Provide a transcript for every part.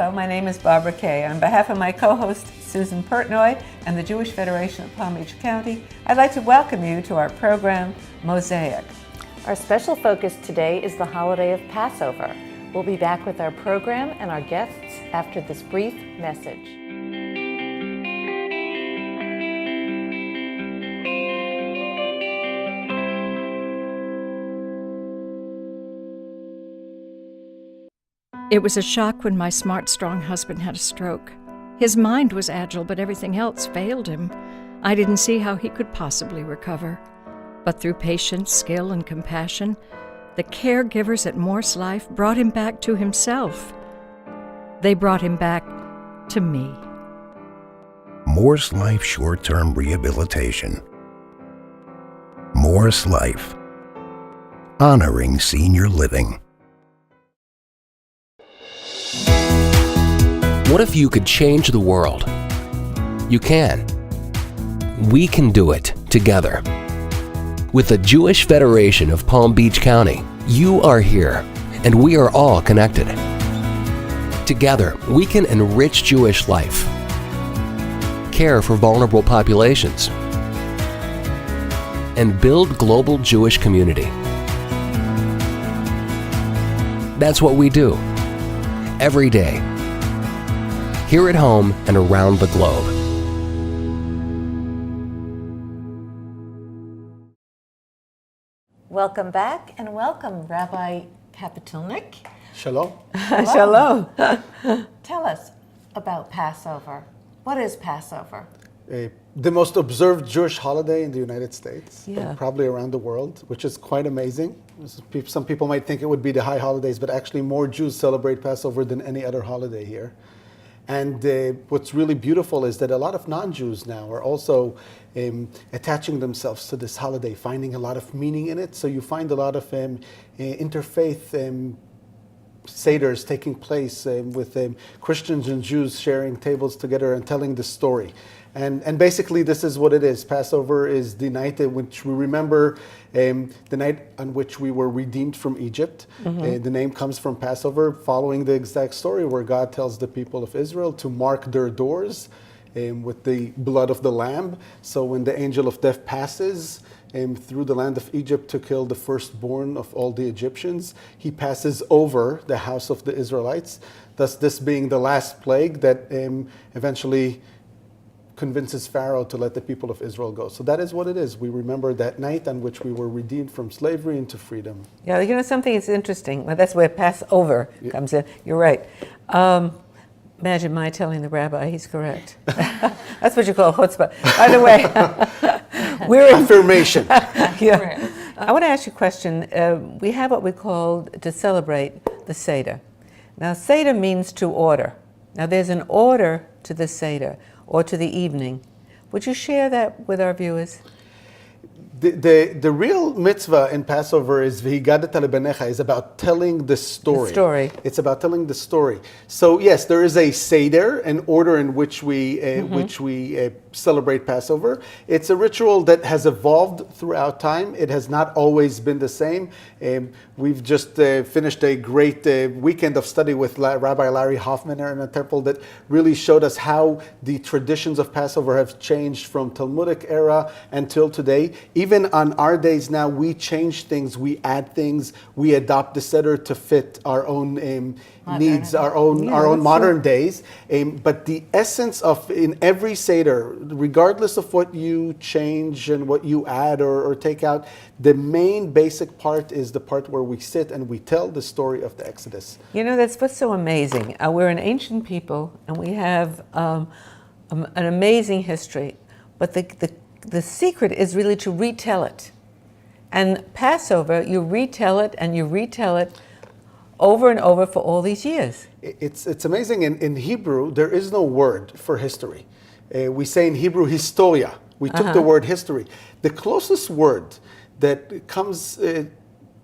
Hello, my name is Barbara Kay. On behalf of my co-host Susan Portnoy and the Jewish Federation of Palm Beach County, I'd like to welcome you to our program, MOSAIC. Our special focus today is the holiday of Passover. We'll be back with our program and our guests after this brief message. It was a shock when my smart, strong husband had a stroke. His mind was agile, but everything else failed him. I didn't see how he could possibly recover. But through patience, skill, and compassion, the caregivers at Morse Life brought him back to himself. They brought him back to me. Morse Life Short-Term Rehabilitation. Morse Life. Honoring senior living. What if you could change the world? You can. We can do it together. With the Jewish Federation of Palm Beach County, you are here, and we are all connected. Together, we can enrich Jewish life, care for vulnerable populations, and build global Jewish community. That's what we do, every day, here at home and around the globe. Welcome back and welcome, Rabbi Kapitelnik. Shalom. Shalom. Tell us about Passover. What is Passover? The most observed Jewish holiday in the United States, Yeah. and probably around the world, which is quite amazing. Some people might think it would be the high holidays, but actually more Jews celebrate Passover than any other holiday here. And what's really beautiful is that a lot of non-Jews now are also attaching themselves to this holiday, finding a lot of meaning in it. So you find a lot of interfaith seders taking place with Christians and Jews sharing tables together and telling the story. And basically this is what it is. Passover is the night in which we remember the night on which we were redeemed from Egypt. The name comes from Passover, following the exact story where God tells the people of Israel to mark their doors with the blood of the lamb. So when the angel of death passes through the land of Egypt to kill the firstborn of all the Egyptians, he passes over the house of the Israelites, thus this being the last plague that eventually convinces Pharaoh to let the people of Israel go. So that is what it is. We remember that night on which we were redeemed from slavery into freedom. Yeah, you know, something that's interesting. Well, that's where Passover comes in. You're right. Imagine my telling the rabbi he's correct. That's what you call chutzpah. By the way, we're in Affirmation. Yeah. I want to ask you a question. We have what we call to celebrate the Seder. Now, Seder means to order. Now, there's an order to the Seder or to the evening. Would you share that with our viewers? The real mitzvah in Passover is v'higadat lebenecha, is about telling the story. The story. It's about telling the story. So yes, there is a seder, an order in which we celebrate Passover. It's a ritual that has evolved throughout time. It has not always been the same. We've just finished a great weekend of study with Rabbi Larry Hoffman in a temple that really showed us how the traditions of Passover have changed from Talmudic era until today. Even on our days now, we change things, we add things, we adopt the Seder to fit our own needs, our own modern days. But the essence of in every Seder, regardless of what you change and what you add or take out, the main basic part is the part where we sit and we tell the story of the Exodus. You know, that's what's so amazing. We're an ancient people and we have an amazing history, but the secret is really to retell it. And Passover, you retell it and you retell it over and over for all these years. It's amazing. In Hebrew, there is no word for history. We say in Hebrew, historia. We took the word history. The closest word that comes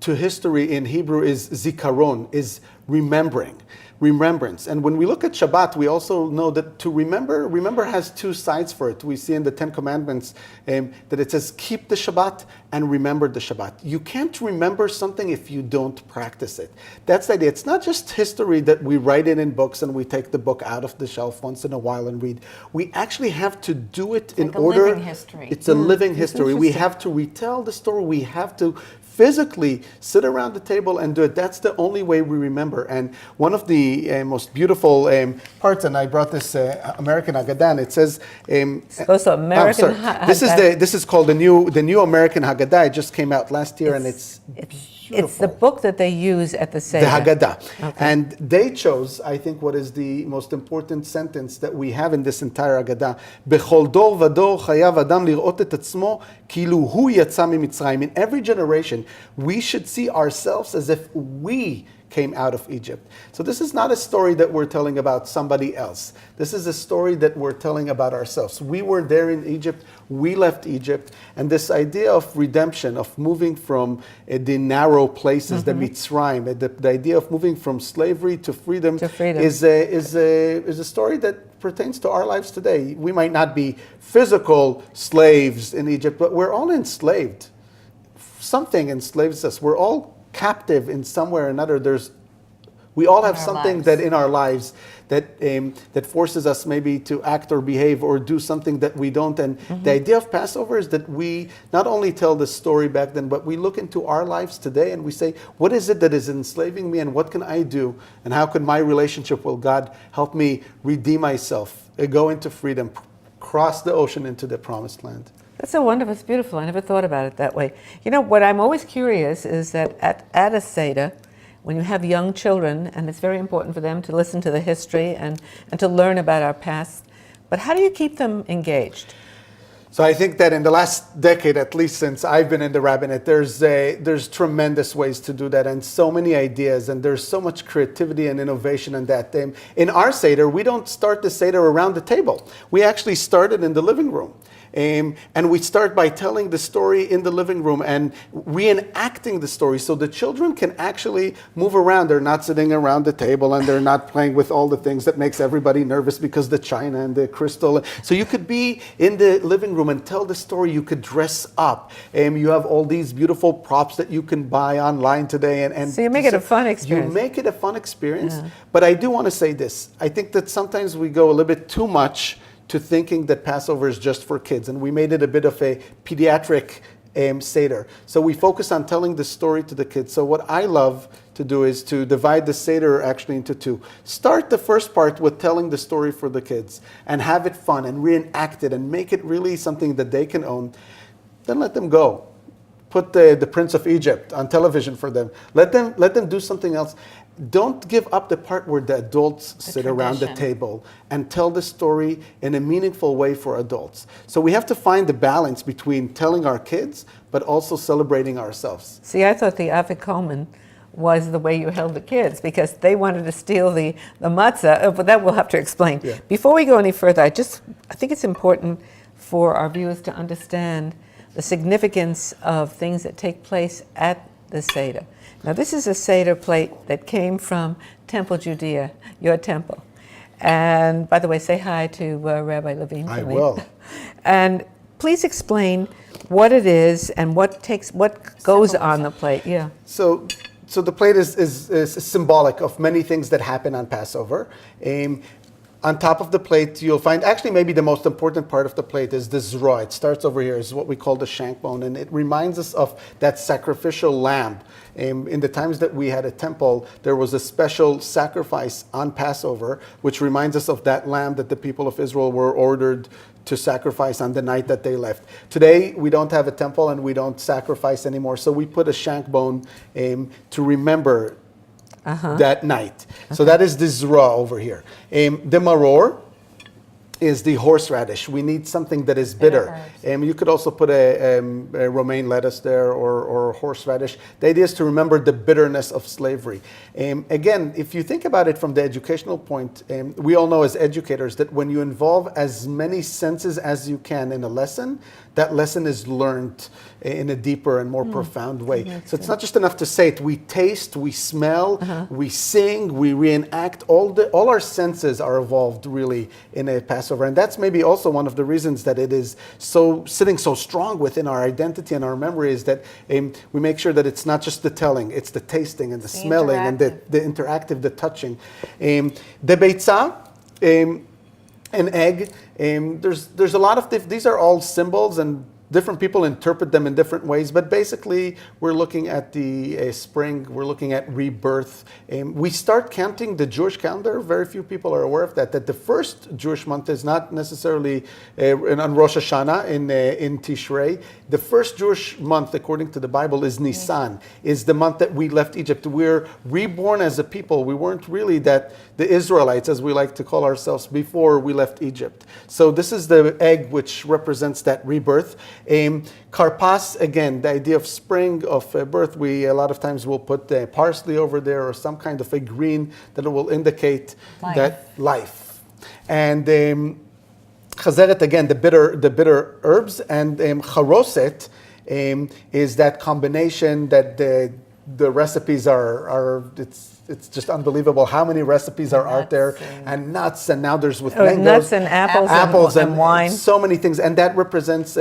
to history in Hebrew is zikaron, is remembering. Remembrance. And when we look at Shabbat, we also know that to remember has two sides for it. We see in the Ten Commandments that it says, keep the Shabbat and remember the Shabbat. You can't remember something if you don't practice it. That's the idea. It's not just history that we write it in books and we take the book out of the shelf once in a while and read. We actually have to do it in order. Living history. It's a living history. We have to retell the story. We have to physically sit around the table and do it. That's the only way we remember. And one of the most beautiful parts, and I brought this American Haggadah, and it says, American Haggadah. This is called the new American Haggadah. It just came out last year, and it's beautiful. It's the book that they use at the Seder. The Haggadah. Okay. And they chose, I think, what is the most important sentence that we have in this entire Haggadah. Bechol dor vador chayav adam lirot et atzmo kilu hu yatsa mimitzrayim. In every generation, we should see ourselves as if we came out of Egypt. So this is not a story that we're telling about somebody else. This is a story that we're telling about ourselves. We were there in Egypt, we left Egypt, and this idea of redemption, of moving from the narrow places, the Mitzrayim, the idea of moving from slavery to freedom, is a story that pertains to our lives today. We might not be physical slaves in Egypt, but we're all enslaved. Something enslaves us. We're all captive in some way or another. We all have something that in our lives that forces us maybe to act or behave or do something that we don't. And the idea of Passover is that we not only tell the story back then, but we look into our lives today and we say, what is it that is enslaving me and what can I do? And how can my relationship with God help me redeem myself, go into freedom, cross the ocean into the promised land? That's so wonderful. It's beautiful. I never thought about it that way. You know, what I'm always curious is that at a Seder, when you have young children, and it's very important for them to listen to the history and to learn about our past, but how do you keep them engaged? So I think that in the last decade, at least since I've been in the rabbinate, there's tremendous ways to do that and so many ideas, and there's so much creativity and innovation in that. In our Seder, we don't start the Seder around the table. We actually started in the living room. And we start by telling the story in the living room and reenacting the story so the children can actually move around. They're not sitting around the table and they're not playing with all the things that makes everybody nervous because the china and the crystal. So you could be in the living room and tell the story. You could dress up. You have all these beautiful props that you can buy online today. And so you make it a fun experience. You make it a fun experience. Yeah. But I do want to say this. I think that sometimes we go a little bit too much to thinking that Passover is just for kids. And we made it a bit of a pediatric Seder. So we focus on telling the story to the kids. So what I love to do is to divide the Seder actually into two. Start the first part with telling the story for the kids and have it fun and reenact it and make it really something that they can own. Then let them go. Put the Prince of Egypt on television for them. Let them do something else. Don't give up the part where the adults sit around the table and tell the story in a meaningful way for adults. So we have to find the balance between telling our kids, but also celebrating ourselves. See, I thought the afikomen was the way you held the kids because they wanted to steal the matzah, but that we'll have to explain. Yeah. Before we go any further, I think it's important for our viewers to understand the significance of things that take place at the Seder. Now, this is a Seder plate that came from Temple Judea, your temple. And by the way, say hi to Rabbi Levine. I will. And please explain what it is and what goes on the plate. Yeah. So the plate is symbolic of many things that happen on Passover. On top of the plate, you'll find, actually maybe the most important part of the plate is the zroa. It starts over here, is what we call the shank bone, and it reminds us of that sacrificial lamb. In the times that we had a temple, there was a special sacrifice on Passover, which reminds us of that lamb that the people of Israel were ordered to sacrifice on the night that they left. Today, we don't have a temple and we don't sacrifice anymore, so we put a shank bone to remember that night. So that is the zroa over here. The maror is the horseradish. We need something that is bitter. You could also put a romaine lettuce there or horseradish. The idea is to remember the bitterness of slavery. Again, if you think about it from the educational point, we all know as educators that when you involve as many senses as you can in a lesson, that lesson is learned in a deeper and more profound way. So it's not just enough to say it. We taste, we smell, we sing, we reenact. All our senses are evolved really in a Passover. And that's maybe also one of the reasons that it is so sitting so strong within our identity and our memory, is that we make sure that it's not just the telling, it's the tasting and the smelling and the interactive, the touching. The beitzah, an egg. There's a lot of these are all symbols, and different people interpret them in different ways, but basically we're looking at the spring, we're looking at rebirth. We start counting the Jewish calendar. Very few people are aware of that the first Jewish month is not necessarily on Rosh Hashanah in Tishrei. The first Jewish month, according to the Bible, is Nisan, is the month that we left Egypt. We're reborn as a people. We weren't really the Israelites, as we like to call ourselves, before we left Egypt. So this is the egg which represents that rebirth. Karpas, again, the idea of spring, of birth. We a lot of times will put parsley over there or some kind of a green that will indicate that life. And chazeret, again, the bitter herbs, and charoset is that combination that the recipes are it's just unbelievable how many recipes are out there, and nuts, and now there's with mangoes, nuts and apples and wine, so many things, and that represents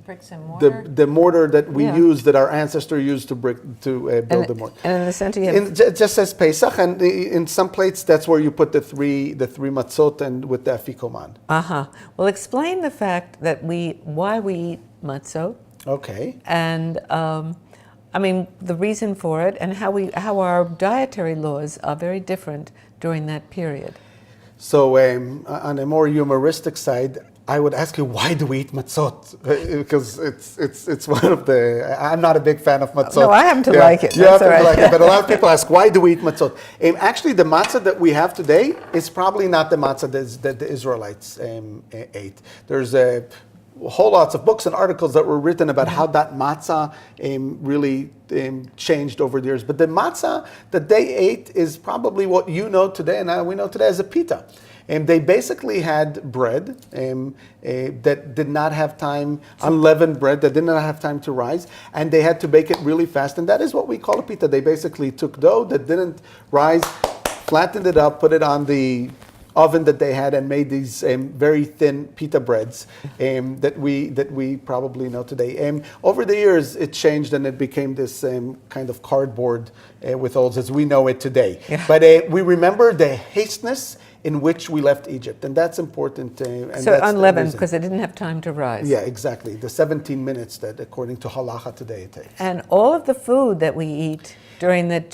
bricks and mortar. The mortar that we use, that our ancestors used to build the mortar. And in the center you have... It just says Pesach, and in some plates that's where you put the three matzot and with the afikoman. Well, explain the fact that why we eat matzot. Okay. And the reason for it, and how our dietary laws are very different during that period. So on a more humoristic side, I would ask you, why do we eat matzot? Because it's one of the... I'm not a big fan of matzot. No, I happen to like it. You happen to like it, but a lot of people ask, why do we eat matzot? Actually, the matzah that we have today is probably not the matzah that the Israelites ate. There's whole lots of books and articles that were written about how that matzah really changed over the years. But the matzah that they ate is probably what you know today, and we know today as a pita. And they basically had bread that did not have time, unleavened bread that did not have time to rise, and they had to bake it really fast. And that is what we call a pita. They basically took dough that didn't rise, flattened it up, put it on the oven that they had, and made these very thin pita breads that we probably know today. Over the years, it changed, and it became this kind of cardboard with holes as we know it today. Yeah. But we remember the hasteness in which we left Egypt, and that's important. And so that's unleavened, because it didn't have time to rise. Yeah, exactly. The 17 minutes that, according to halacha today, it takes. And all of the food that we eat during the 8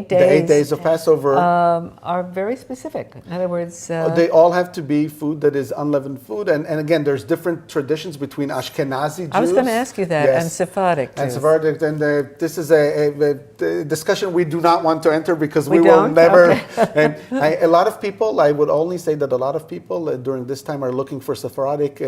days? The 8 days of Passover are very specific. In other words... they all have to be food that is unleavened food. And again, there's different traditions between Ashkenazi Jews. I was going to ask you that, yes, and Sephardic Jews. And Sephardic, and this is a discussion we do not want to enter, because we will never... Okay. A lot of people, I would only say that a lot of people during this time are looking for Sephardic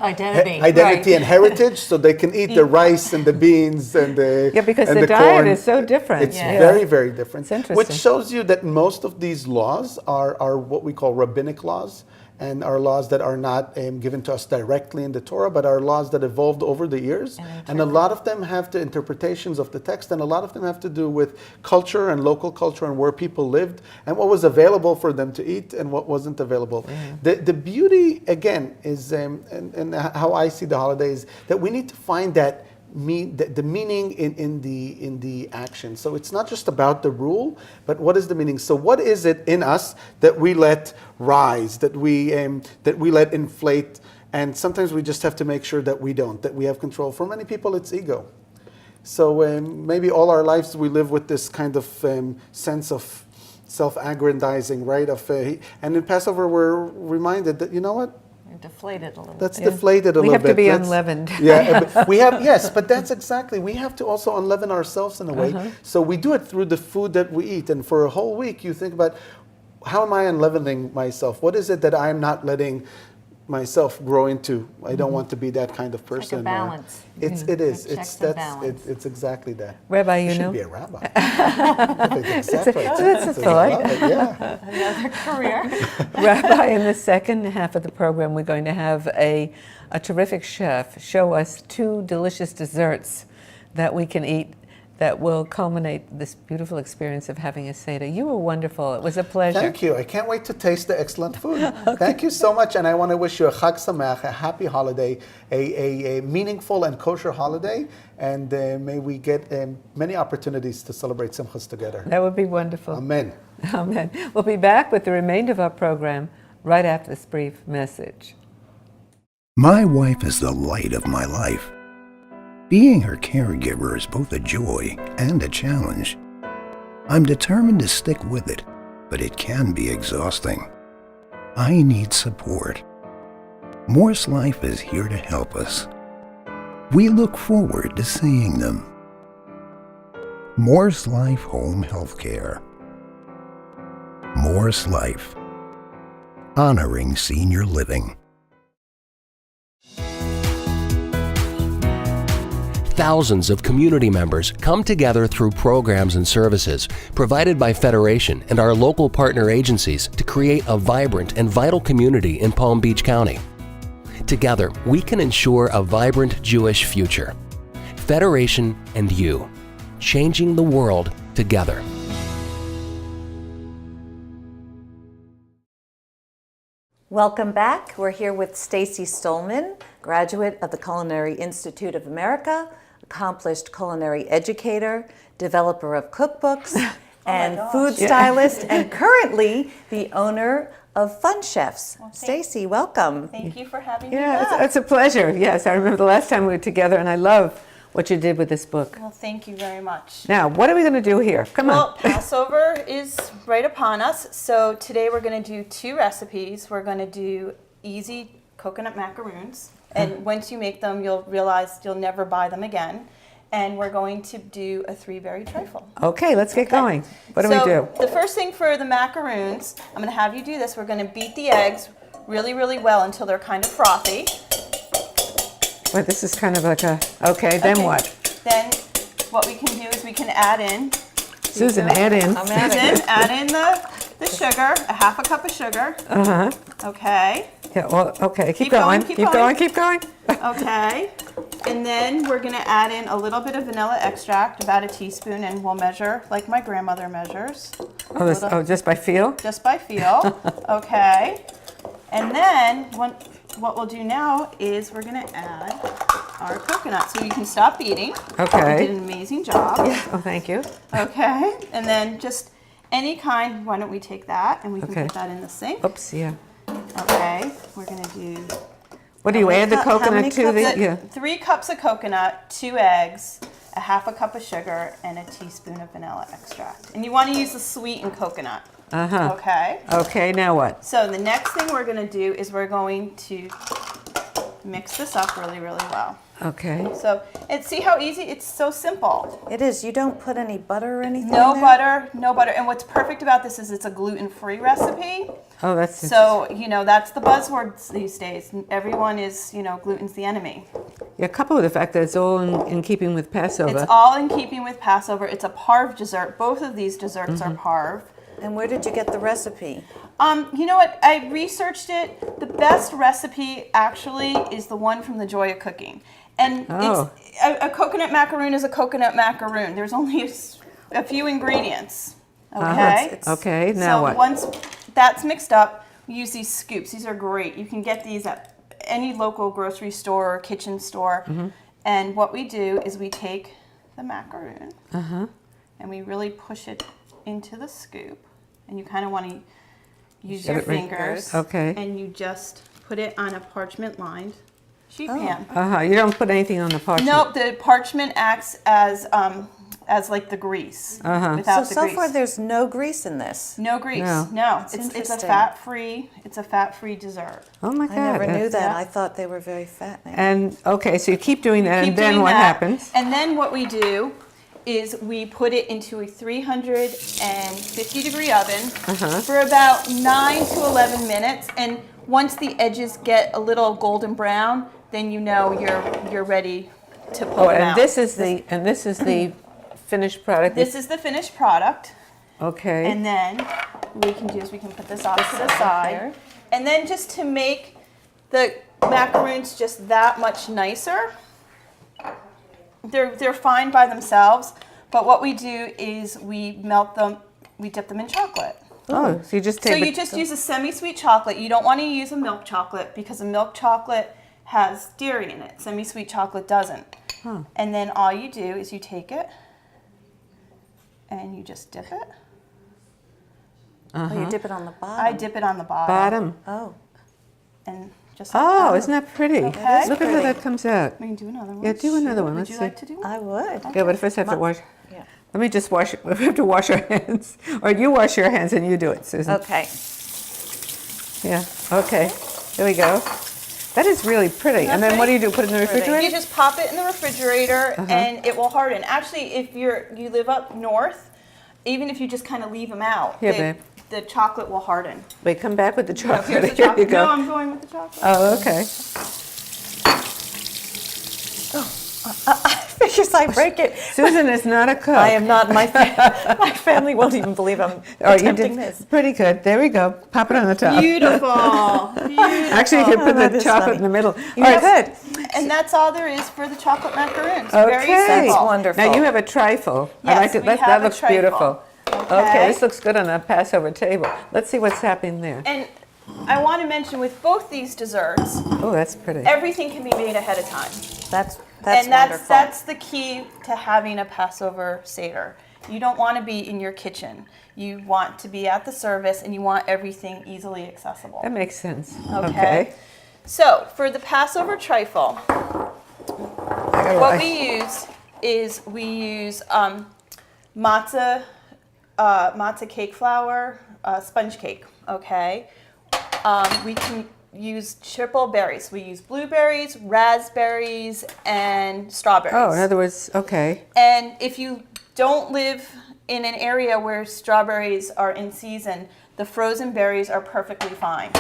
identity and heritage, so they can eat the rice and the beans and the because and the diet corn. is so different. It's very, very different. It's interesting. Which shows you that most of these laws are what we call rabbinic laws, and are laws that are not given to us directly in the Torah, but are laws that evolved over the years. And a lot of them have the interpretations of the text, and a lot of them have to do with culture and local culture and where people lived and what was available for them to eat and what wasn't available. The beauty, again, is, and how I see the holidays, that we need to find that the meaning in the action. So it's not just about the rule, but what is the meaning? So what is it in us that we let rise, that we let inflate, and sometimes we just have to make sure that we don't, that we have control. For many people, it's ego. So maybe all our lives we live with this kind of sense of self-aggrandizing, right? And in Passover, we're reminded that, you know what? Deflated a little. That's deflated a little bit. We have to be unleavened. Yeah, we have, yes, but that's exactly, we have to also unleaven ourselves in a way. So we do it through the food that we eat. And for a whole week, you think about, how am I unleavening myself? What is it that I'm not letting myself grow into. I don't want to be that kind of person. like a balance. It is. Checks and balance. It's exactly that. Rabbi, You you should know? be a rabbi. That's a thought. Yeah. Another career. Rabbi, in the second half of the program, we're going to have a terrific chef show us 2 delicious desserts that we can eat that will culminate this beautiful experience of having a Seder. You were wonderful. It was a pleasure. Thank you. I can't wait to taste the excellent food. Thank you so much, and I want to wish you a Chag Sameach, a happy holiday, a meaningful and kosher holiday, and may we get many opportunities to celebrate Simchas together. That would be wonderful. Amen. Amen. We'll be back with the remainder of our program right after this brief message. My wife is the light of my life. Being her caregiver is both a joy and a challenge. I'm determined to stick with it, but it can be exhausting. I need support. Morse Life is here to help us. We look forward to seeing them. Morse Life Home Healthcare. Morse Life. Honoring senior living. Thousands of community members come together through programs and services provided by Federation and our local partner agencies to create a vibrant and vital community in Palm Beach County. Together, we can ensure a vibrant Jewish future. Federation and you, changing the world together. Welcome back. We're here with Stacy Stolman, graduate of the Culinary Institute of America, accomplished culinary educator, developer of cookbooks, and food stylist, and currently the owner of Fun Chefs. Stacy, welcome. Thank you for having me Yeah, back. it's a pleasure. Yes, I remember the last time we were together, and I love what you did with this book. Well, thank you very much. Now, what are we going to do here? Come Well, on. Passover is right upon us, so today we're going to do 2 recipes. We're going to do easy coconut macaroons, and once you make them, you'll realize you'll never buy them again. And we're going to do a 3-berry trifle. Okay, let's get going. What do we do? The first thing for the macaroons, I'm going to have you do this. We're going to beat the eggs really, really well until they're kind of frothy. Well, this is kind of like a, okay, then Okay. what? Then what we can do is we can add in, Susan, add in. add in the sugar, a half a cup of sugar. Uh-huh. Okay. Yeah, well, okay, keep Keep going, going. keep Keep going. going, keep going. Okay. And then we're going to add in a little bit of vanilla extract, about a teaspoon, and we'll measure like my grandmother measures. Oh, just by feel? Just by feel. Okay. And then what we'll do now is we're going to add our coconut. So you can stop beating. Okay. You did an amazing job. Oh, thank you. Okay. And then just any kind, why don't we take that and we can Okay. put that in the sink. Oops, yeah. Okay. We're going to do What do you add the How many coconut to the, cups? yeah. 3 cups of coconut, 2 eggs, a half a cup of sugar, and a teaspoon of vanilla extract. And you want to use the sweetened coconut. Uh-huh. Okay. Okay, now what? So the next thing we're going to do is we're going to mix this up really, really well. Okay. So, and see how easy, it's so simple. It is. You don't put any butter or anything No in there? butter, no butter. And what's perfect about this is it's a gluten-free recipe. Oh, that's So, you know, that's the buzzwords these days. Everyone is, you know, gluten's the enemy. yeah, coupled with the fact that it's all in keeping with Passover. It's all in keeping with Passover. It's a parve dessert. Both of these desserts are parve. And where did you get the recipe? You know what? I researched it. The best recipe actually is the one from The Joy of Cooking. And Oh. it's a coconut macaroon is a coconut macaroon. There's only a few ingredients. Okay. Okay, now so what? once that's mixed up, we use these scoops. These are great. You can get these at any local grocery store or kitchen store. And what we do is we take the macaroon and we really push it into the scoop. And you kind of want to use your Get it right. fingers. Okay. And you just put it on a parchment-lined sheet pan. Uh-huh, you don't put anything on the parchment. Nope, the parchment acts as like the grease without the So grease. far there's no grease in this. No grease. No. No, it's a interesting. fat-free dessert. Oh my God. I never knew that's- that. yeah. I thought they were very fattening. And, okay, so you keep doing that, Keep and then doing what that. happens? And then what we do is we put it into a 350 degree oven for about 9 to 11 minutes. And once the edges get a little golden brown, then you know you're ready to pull them out. This is the finished product. This is the finished product. Okay. And then we can put this off to the side. And then just to make the macaroons just that much nicer, they're fine by themselves, but what we do is we melt them, we dip them in chocolate. Oh, so you just take use a semi-sweet chocolate. You don't want to use a milk chocolate because a milk chocolate has dairy in it. Semi-sweet chocolate doesn't. Huh. And then all you do is you take it and you just dip it. Oh, you dip it on the bottom. I dip it on the bottom. Oh. And just like Oh, that. isn't that pretty? Okay. Look at how that comes out. We can do another one. Yeah, do another one. Would Let's you see. like to do one? I would. Yeah, but first I have to wash. Yeah. Let me just wash it. We have to wash our hands. Or you wash your hands and you do it, Susan. Okay. Yeah, okay. There we go. That is really pretty. And then what do you do? Put it in the refrigerator? You just pop it in the refrigerator and it will harden. Actually, if you live up north, even if you just kind of leave them out, Here, babe. the chocolate will harden. Wait, come back with the No, chocolate. here's the Here you chocolate. go. No, I'm going with the chocolate. Oh, okay. Figures I break it. Susan is not a cook. I am not. My family won't even believe I'm Oh, you attempting did this. pretty good. There we go. Pop it on the top. Beautiful. Beautiful. Actually, you can put that the is chocolate funny. in the middle. You All right. could. And that's all there is for the chocolate macaroons. Okay. Very simple. That's wonderful. Now you have a trifle. I Yes, like it. we That have a looks trifle. beautiful. Okay, this looks good on a Passover table. Let's see what's happening there. And I want to mention with both these desserts, Oh, that's pretty. everything can be made ahead of time. That's and wonderful. that's the key to having a Passover Seder. You don't want to be in your kitchen. You want to be at the service and you want everything easily accessible. That makes sense. Okay. So for the Passover trifle, what we use is matzah cake flour, sponge cake. Okay. We can use triple berries. We use blueberries, raspberries, and strawberries. Oh, in other words, okay. And if you don't live in an area where strawberries are in season, the frozen berries are perfectly fine.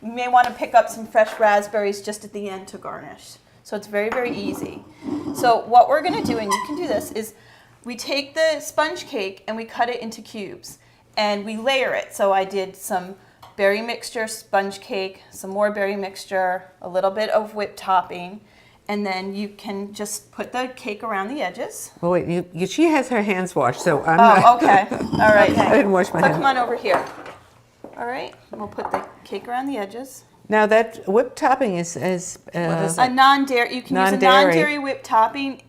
You may want to pick up some fresh raspberries just at the end to garnish. So it's very, very easy. So what we're going to do, and you can do this, is we take the sponge cake and we cut it into cubes and we layer it. So I did some berry mixture, sponge cake, some more berry mixture, a little bit of whipped topping, and then you can just put the cake around the edges. Well, wait, she has her hands washed, so I'm not. Oh, okay. All right. I didn't wash my So hands. come on over here. All right. We'll put the cake around the edges. Now that whipped topping is A non-dairy. You can use a Non-dairy. non-dairy whipped topping.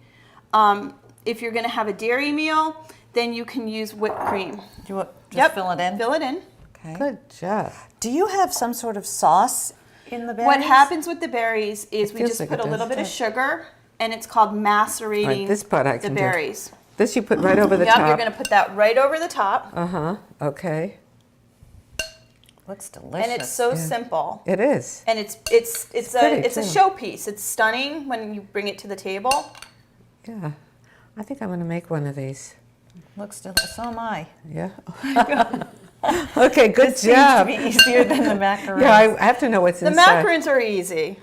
If you're going to have a dairy meal, then you can use whipped cream. Do you want just fill it in? Fill it in. Okay. good job. Do you have some sort of sauce in the berries? What happens with the berries is we feels just like put it a little does. bit of sugar, and it's called macerating All right, this part I the can do. berries. This you put right over the Yep, top. you're going to put that right over the top, Okay. Looks delicious. and it's so simple. It is. And it's pretty, a too. showpiece. It's stunning when you bring it to the table. Yeah. I think I'm going to make one of these. Looks delicious. So am I. Yeah. Okay, good Seems job. to be easier than the macaroni. Yeah, I have to know what's The inside. macaroons are easy.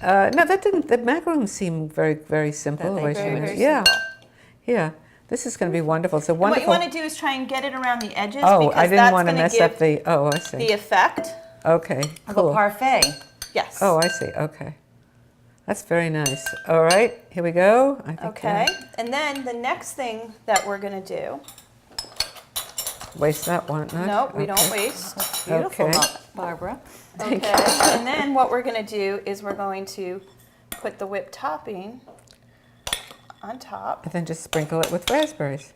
No, that didn't. The macaroons seem very, very simple. the way she Very, made very it. Yeah, simple. yeah. This is going to be wonderful. So And what wonderful. you want to do is try and get it around the edges Oh, because I didn't that's want to going mess give up the. Oh, I see. the effect. Okay, Of a cool. parfait. Yes. Oh, I see. Okay, that's very nice. All right, here we go. I think. Okay. And then the next thing that we're going to do. Waste that one. No, we don't waste. Beautiful, Okay. Barbara. Okay. And then what we're going to do is we're going to put the whipped topping on top. And then just sprinkle it with raspberries.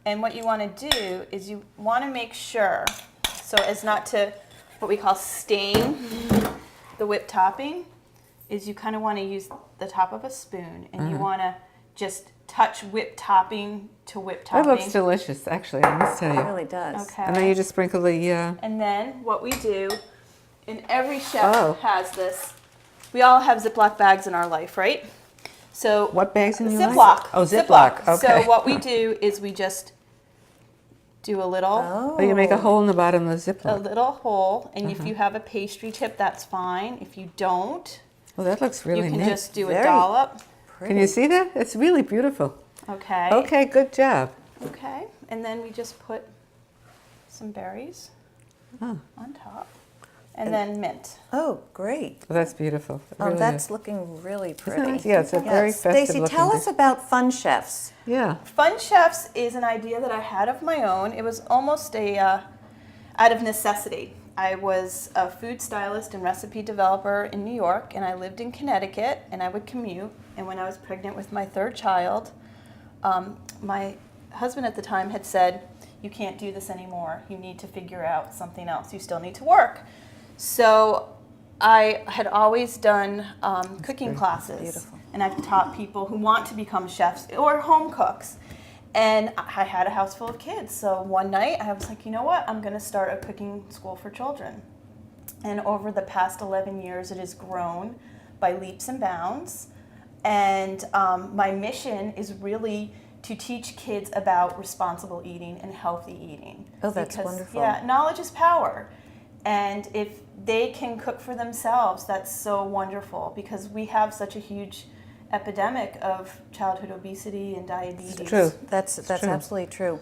And what you want to do is you want to make sure, so as not to what we call stain the whipped topping, is you kind of want to use the top of a spoon and you want to just touch whipped topping to whipped That topping. looks delicious, actually. I must tell It you. really does. Okay. And then you just sprinkle the. And then what we do, and every chef Oh. has this, we all have Ziploc bags in our life, right? So What bags in your Ziploc. life? Oh, Ziploc. Okay. So what we do is we just do a little Oh, you make a hole in the bottom of the a Ziploc. little hole, and if you have a pastry tip, that's fine. If you don't, Well, that looks really you can neat. just do a Very dollop. Can you see that? It's really beautiful. Okay. Okay, good job. Okay, and then we just put some berries Oh, on top, and then mint. Oh, great. well, that's beautiful. It Oh, really that's is. looking really Isn't pretty. it? Yeah, it's a very festive Stacy, looking tell dish. us about Fun Chefs. Yeah. Fun Chefs is an idea that I had of my own. It was almost a out of necessity. I was a food stylist and recipe developer in New York, and I lived in Connecticut, and I would commute. And when I was pregnant with my third child, my husband at the time had said, "You can't do this anymore. You need to figure out something else. You still need to work." So I had always done cooking classes, beautiful. and I've taught people who want to become chefs or home cooks. And I had a house full of kids. So one night I was like, you know what? I'm going to start a cooking school for children. And over the past 11 years, it has grown by leaps and bounds. And my mission is really to teach kids about responsible eating and healthy eating. Oh, that's wonderful. Yeah, knowledge is power. And if they can cook for themselves, that's so wonderful, because we have such a huge epidemic of childhood obesity and diabetes. It's true. That's true. absolutely true.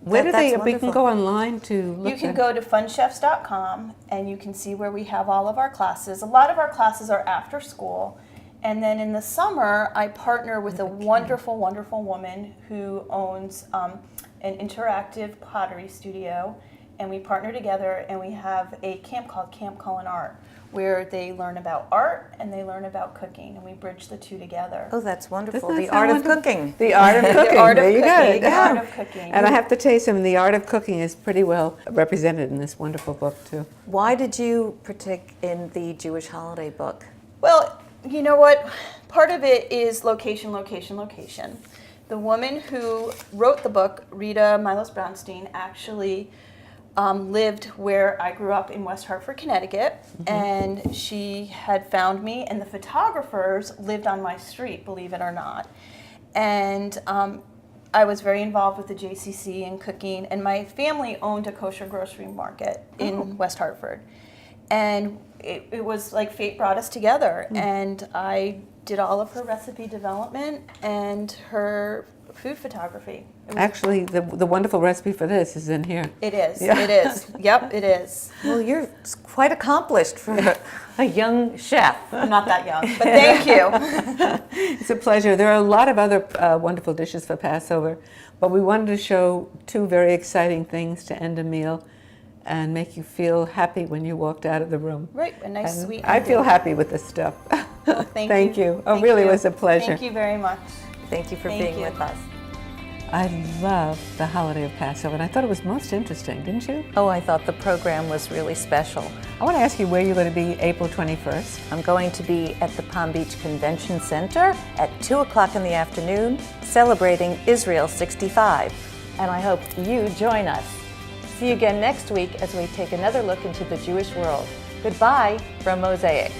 Where do That's we can wonderful. go online to look You can at- go to funchefs.com and you can see where we have all of our classes. A lot of our classes are after school. And then in the summer, I partner with a wonderful, wonderful woman who owns an interactive pottery studio. And we partner together and we have a camp called Camp Culinart, where they learn about art and they learn about cooking, and we bridge the two together. Oh, that's wonderful. Doesn't that The sound art of wonderful? cooking. The art of cooking. art of There you go. cooking, the Yeah. art of cooking. And I have to tell you something, the art of cooking is pretty well represented in this wonderful book, too. Why did you partake in the Jewish holiday book? Well, you know what? Part of it is location, location, location. The woman who wrote the book, Rita Milos Brownstein, actually lived where I grew up in West Hartford, Connecticut, and she had found me, and the photographers lived on my street, believe it or not. And I was very involved with the JCC and cooking, and my family owned a kosher grocery market in West Hartford. And it was like fate brought us together, and I did all of her recipe development and her food photography. Actually, the wonderful recipe for this is in here. It is. Yeah. It is. Yep, it is. Well, you're quite accomplished for a young chef. I'm not that young, but thank you. It's a pleasure. There are a lot of other wonderful dishes for Passover, but we wanted to show two very exciting things to end a meal and make you feel happy when you walked out of the room. Right, a nice And sweet. I feel happy with this stuff. Thank you. Oh, Thank really you. was a pleasure. Thank you very much. Thank you for Thank being you. with us. I love the holiday of Passover, and I thought it was most interesting, didn't you? Oh, I thought the program was really special. I want to ask you where you're going to be April 21st. I'm going to be at the Palm Beach Convention Center at 2 o'clock in the afternoon, celebrating Israel 65. And I hope you join us. See you again next week as we take another look into the Jewish world. Goodbye from MOSAIC.